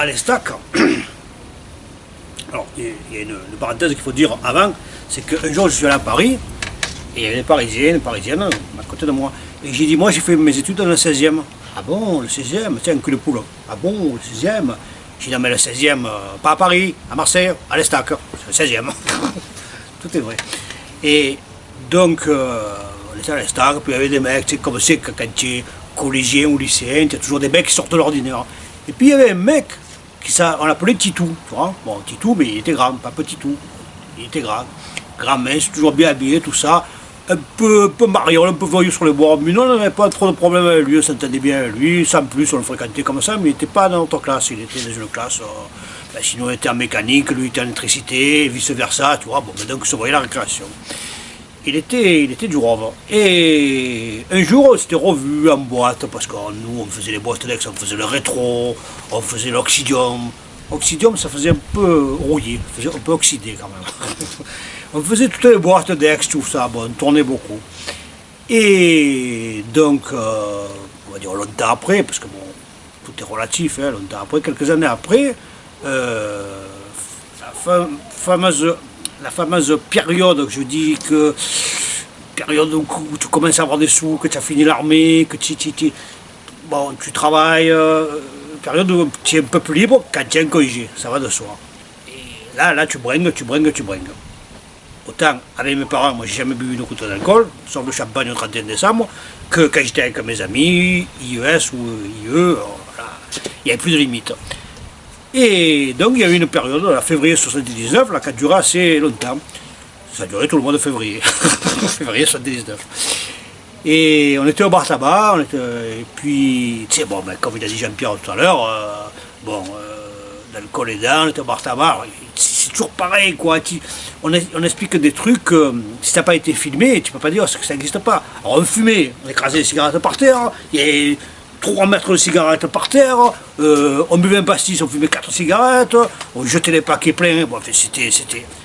à l'Estac, alors il y a une parenthèse qu'il faut dire avant, c'est qu'un jour je suis allé à Paris, et il y avait des Parisiens, une Parisienne, à côté de moi. Et j'ai dit, moi j'ai fait mes études dans le 16e. Ah bon, le 16e, tiens, un cul de poule. Ah bon, le 16e. J'ai dit, non mais le 16e, pas à Paris, à Marseille, à l'Estac, c'est le 16e. Tout est vrai. Et donc, on était à l'Estac, puis il y avait des mecs, tu sais, comme c'est que quand tu es collégien ou lycéen, tu as toujours des mecs qui sortent de l'ordinaire. Et puis il y avait un mec, on l'appelait Titou, tu vois. Bon, Titou, mais il était grand, pas petit tout. Il était grand. Grand mince, toujours bien habillé, tout ça. Un peu mariole, un peu voyou sur les bords. Mais non, on n'avait pas trop de problème avec lui, on s'entendait bien avec lui. Sans plus, on le fréquentait comme ça, mais il n'était pas dans notre classe. Il était dans une classe, sinon il était en mécanique, lui il était en électricité, et vice-versa, tu vois. Bon, donc on se voyait la récréation. Il était du rove. Et un jour, on s'était revus en boîte, parce que nous, on faisait les boîtes d'ex, on faisait le rétro, on faisait l'oxydium. Oxydium, ça faisait un peu rouillé, un peu oxydé quand même. On faisait toutes les boîtes d'ex, tout ça, bon, on tournait beaucoup. Et donc, on va dire longtemps après, parce que bon, tout est relatif, hein, longtemps après, quelques années après, la fameuse période, je dis que, période où tu commences à avoir des sous, que tu as fini l'armée, que tu travailles, période où tu es un peu plus libre quand tu es un congé, ça va de soi. Et là, tu bringues. Autant, avec mes parents, moi j'ai jamais bu une goutte d'alcool, sauf le champagne au 31 décembre, que quand j'étais avec mes amis, IES ou IE, voilà, il n'y avait plus de limite. Et donc il y a eu une période, en février 79, là, qui a duré assez longtemps. Ça a duré tout le mois de février, février 79. Et on était au bar tabac, et puis, tu sais, bon, ben, comme il a dit Jean-Pierre tout à l'heure, l'alcool est dedans, on était au bar tabac, c'est toujours pareil, quoi. On explique des trucs, si t'as pas été filmé, tu peux pas dire que ça n'existe pas. Alors on fumait, on écrasait les cigarettes par terre, il y avait 3 mètres de cigarettes par terre, on buvait un pastis, on fumait 4 cigarettes, on jetait les paquets pleins, bon, enfin,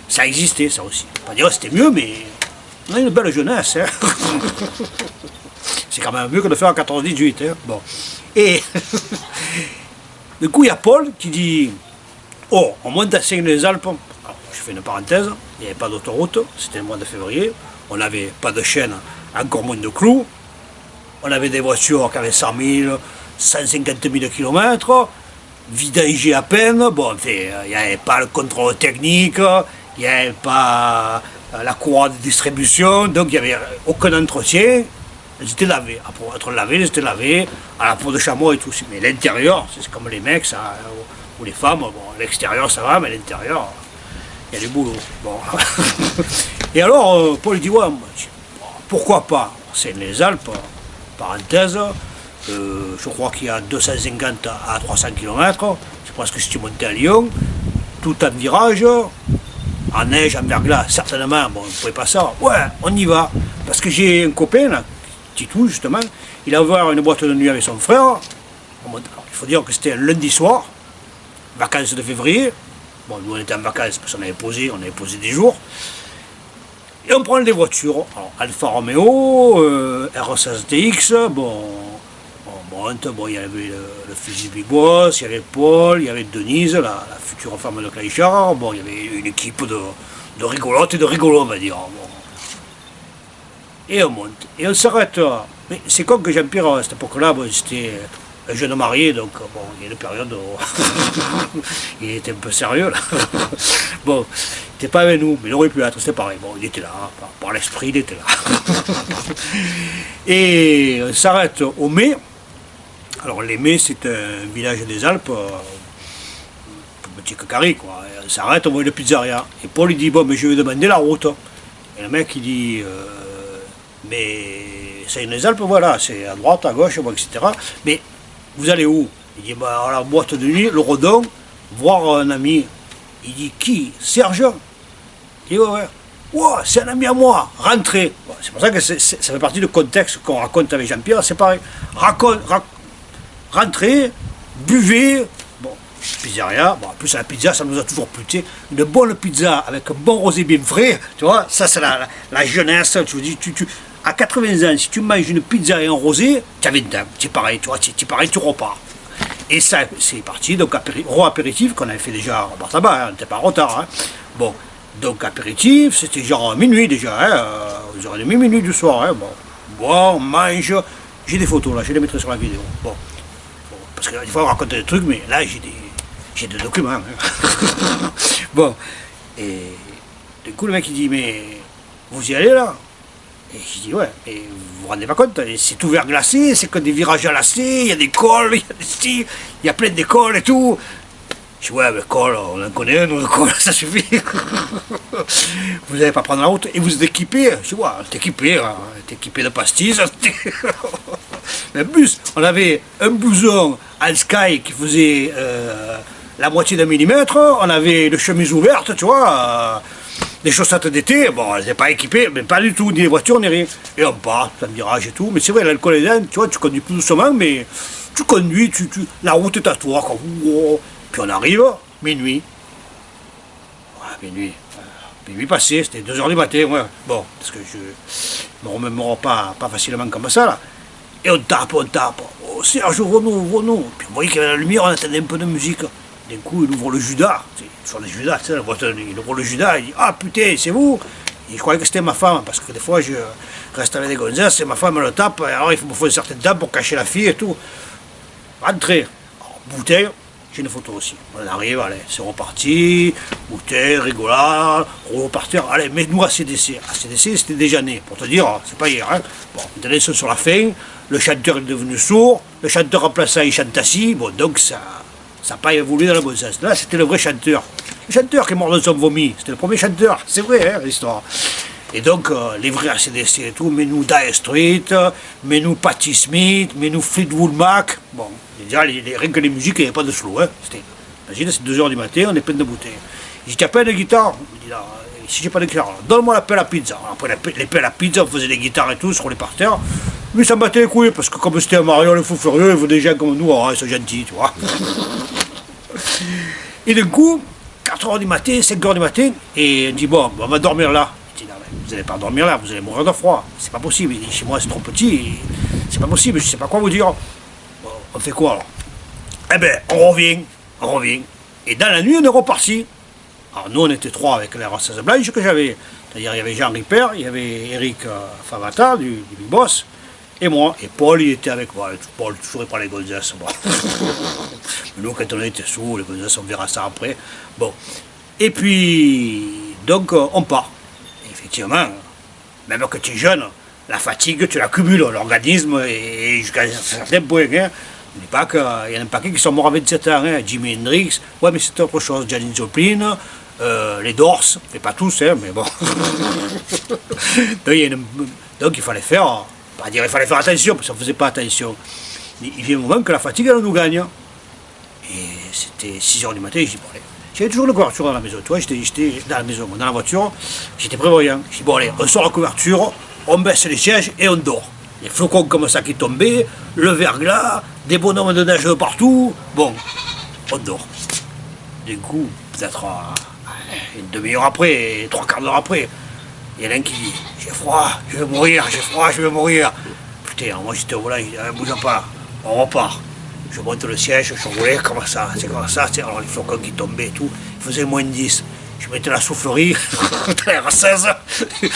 ça existait, ça aussi. Pas dire que c'était mieux, mais on a une belle jeunesse, hein. C'est quand même mieux que de faire en 14-18, hein. Bon. Et du coup, il y a Paul qui dit, oh, on monte à Seigne-les-Alpes. Alors, je fais une parenthèse, il n'y avait pas d'autoroute, c'était le mois de février, on n'avait pas de chaîne, encore moins de clous, on avait des voitures qui avaient 100 000, 150 000 km, vidangées à peine, bon, enfin, il n'y avait pas le contrôle technique, il n'y avait pas la courroie de distribution, donc il n'y avait aucun entretien. Elles étaient lavées. Après être lavées, elles étaient lavées à la peau de chameau et tout. Mais l'intérieur, c'est comme les mecs, ça, ou les femmes, bon, l'extérieur ça va, mais l'intérieur, il y a du boulot. Bon. Et alors, Paul dit, ouais, pourquoi pas? C'est les Alpes, parenthèse, je crois qu'il y a 250 à 300 km, c'est presque si tu montais à Lyon, tout en virage, en neige, en verglas, certainement, bon, on ne pouvait pas ça. Ouais, on y va. Parce que j'ai un copain, là, Titou, justement, il a ouvert une boîte de nuit avec son frère. Il faut dire que c'était un lundi soir, vacances de février. Bon, nous on était en vacances parce qu'on avait posé des jours. Et on prend des voitures. Alors, Alfa Romeo, R16 TX, bon, on monte, bon, il y avait le fusil Big Boss, il y avait Paul, il y avait Denise, la future femme de Claychard, bon, il y avait une équipe de rigolotes et de rigolos, on va dire. Bon. Et on monte. Et on s'arrête. Mais c'est con que Jean-Pierre, à cette époque-là, bon, c'était un jeune marié, donc bon, il y a une période où il était un peu sérieux, là. Bon, il n'était pas avec nous, mais il aurait pu être, c'était pareil. Bon, il était là, par l'esprit, il était là. Et on s'arrête au Mai. Alors, les Mai, c'est un village des Alpes, plus petit que Carré, quoi. Et on s'arrête, on voit une pizzeria. Et Paul, il dit, bon, mais je vais demander la route. Et le mec, il dit, mais c'est les Alpes, voilà, c'est à droite, à gauche, bon, etc. Mais vous allez où? Il dit, bah, à la boîte de nuit, le Redon, voir un ami. Il dit, qui? Serge? Il dit, ouais. Wow, c'est un ami à moi, rentrez. Bon, c'est pour ça que ça fait partie du contexte qu'on raconte avec Jean-Pierre, c'est pareil. Rentrez, buvez. Bon, pizzeria, bon, en plus la pizza, ça nous a toujours plu, tu sais, une bonne pizza avec un bon rosé bien frais, tu vois, ça c'est la jeunesse, tu dis, à 80 ans, si tu manges une pizza et un rosé, tu as 20 ans, c'est pareil, tu vois, c'est pareil, tu repars. Et ça, c'est parti, donc apéritif qu'on avait fait déjà en tabac, on n'était pas en retard. Hein. Bon, donc apéritif, c'était genre minuit déjà, hein, 11h30, minuit du soir. Hein, bon, on mange. J'ai des photos là, je les mettrai sur la vidéo. Bon, parce que des fois on raconte des trucs, mais là j'ai des documents. Hein. Bon, et du coup le mec il dit, mais vous y allez là? Et je dis, ouais, mais vous vous rendez pas compte, c'est tout verglacé, c'est que des virages à lacets, il y a des cols, il y a des styles, il y a plein d'écoles et tout. Je dis, ouais, mais col, on en connaît un, nous, le col, ça suffit. Vous n'allez pas prendre la route et vous êtes équipé. Je dis, ouais, on est équipé, hein, on est équipé de pastilles. Mais en plus, on avait un blouson en sky qui faisait la moitié d'un millimètre, on avait les chemises ouvertes, tu vois. Des chaussettes d'été, bon, elles n'étaient pas équipées, mais pas du tout, ni les voitures, ni rien. Et on part, ça virage et tout. Mais c'est vrai, l'alcool est là, tu vois, tu conduis plus doucement, mais tu conduis, la route est à toi, quoi. Puis on arrive, minuit. Ouais, minuit passé, c'était 2h du matin, ouais. Bon, parce que je me remémore pas facilement comme ça, là. Et on tape. Oh, Serge, ouvre-nous. Puis on voyait qu'il y avait la lumière, on entendait un peu de musique. D'un coup, il ouvre le Judas. Sur les Judas, tu sais, la voiture, il ouvre le Judas, il dit, ah putain, c'est vous? Et je croyais que c'était ma femme, parce que des fois, je reste avec des gonzesses, et ma femme me le tape, et alors il me faut une certaine dame pour cacher la fille et tout. Rentrez. Alors, bouteille, j'ai une photo aussi. On arrive, allez, c'est reparti, bouteille, rigolade, repartir, allez, mets-nous à CDC. À CDC, c'était déjà né, pour te dire, c'est pas hier, hein. Bon, maintenant, ils sont sur la fin, le chanteur est devenu sourd, le chanteur remplaçant, il chante assis, bon, donc ça n'a pas évolué dans le bon sens. Là, c'était le vrai chanteur. Le chanteur qui est mort dans son vomi, c'était le premier chanteur, c'est vrai, hein, l'histoire. Et donc, les vrais ACDC et tout, mets-nous Dire Street, mets-nous Patti Smith, mets-nous Fleetwood Mac. Bon, déjà, rien que les musiques, il n'y avait pas de slow. Hein. Imagine, c'est 2h du matin, on est plein de bouteilles. Il dit, t'as pas de guitare? Il dit, si j'ai pas de guitare, donne-moi la pelle à pizza. Après, les pelles à pizza, on faisait des guitares et tout, sur les parterres. Mais ça me battait les couilles, parce que comme c'était un Mario, le fou furieux, il faut des gens comme nous, ils sont gentils, tu vois. Et d'un coup, 4h du matin, 5h du matin, et on dit, bon, on va dormir là. Je dis, non, mais vous n'allez pas dormir là, vous allez mourir de froid. C'est pas possible. Il dit, chez moi, c'est trop petit, c'est pas possible, je sais pas quoi vous dire. Bon, on fait quoi alors? Eh ben, on revient. Et dans la nuit, on est reparti. Alors nous, on était 3 avec la rasseuse blanche que j'avais. C'est-à-dire, il y avait Jean Ripper, il y avait Eric Favata, du Big Boss, et moi. Et Paul, il était avec moi. Paul, toujours pas les gonzesses. Bon. Nous, quand on était sous, les gonzesses, on verra ça après. Bon. Et puis, donc, on part. Et effectivement, même quand tu es jeune, la fatigue, tu l'accumules, l'organisme, et jusqu'à un certain point. Hein. On dit pas qu'il y en a un paquet qui sont morts à 27 ans. Hein. Jimi Hendrix, ouais, mais c'est autre chose. Janis Joplin, les Doors, mais pas tous, hein, mais bon. Donc, il fallait faire, pas dire il fallait faire attention, parce qu'on ne faisait pas attention. Mais il vient un moment que la fatigue, elle nous gagne. Et c'était 6h du matin, je dis, bon, allez. J'avais toujours une couverture dans la maison, tu vois, j'étais dans la maison, dans la voiture, j'étais prévoyant. Je dis, bon, allez, on sort la couverture, on baisse les sièges et on dort. Les flocons comme ça qui tombaient, le verglas, des bonhommes de neige partout. Bon, on dort. Du coup, peut-être une demi-heure après, 3/4 d'heure après, il y en a un qui dit, j'ai froid, je vais mourir. Putain, moi j'étais au volant, je dis, ne bouge pas, on repart. Je monte le siège, je roulais comme ça, alors les flocons qui tombaient et tout, il faisait -10. Je mettais la soufflerie, la R16, il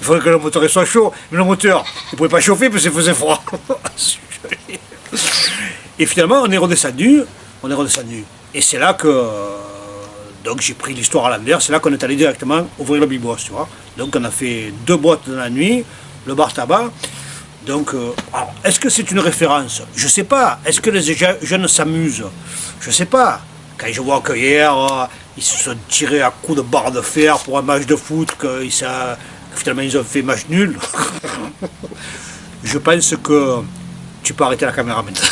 fallait que le moteur soit chaud, mais le moteur, il ne pouvait pas chauffer parce qu'il faisait froid. Et finalement, on est redescendu, et c'est là que, donc j'ai pris l'histoire à l'envers, c'est là qu'on est allé directement ouvrir le Big Boss, tu vois. Donc on a fait 2 boîtes dans la nuit, le bar tabac. Donc, alors, est-ce que c'est une référence? Je ne sais pas. Est-ce que les jeunes s'amusent? Je ne sais pas. Quand je vois qu'hier, ils se sont tirés à coups de barre de fer pour un match de foot, que finalement ils ont fait match nul, je pense que tu peux arrêter la caméra maintenant.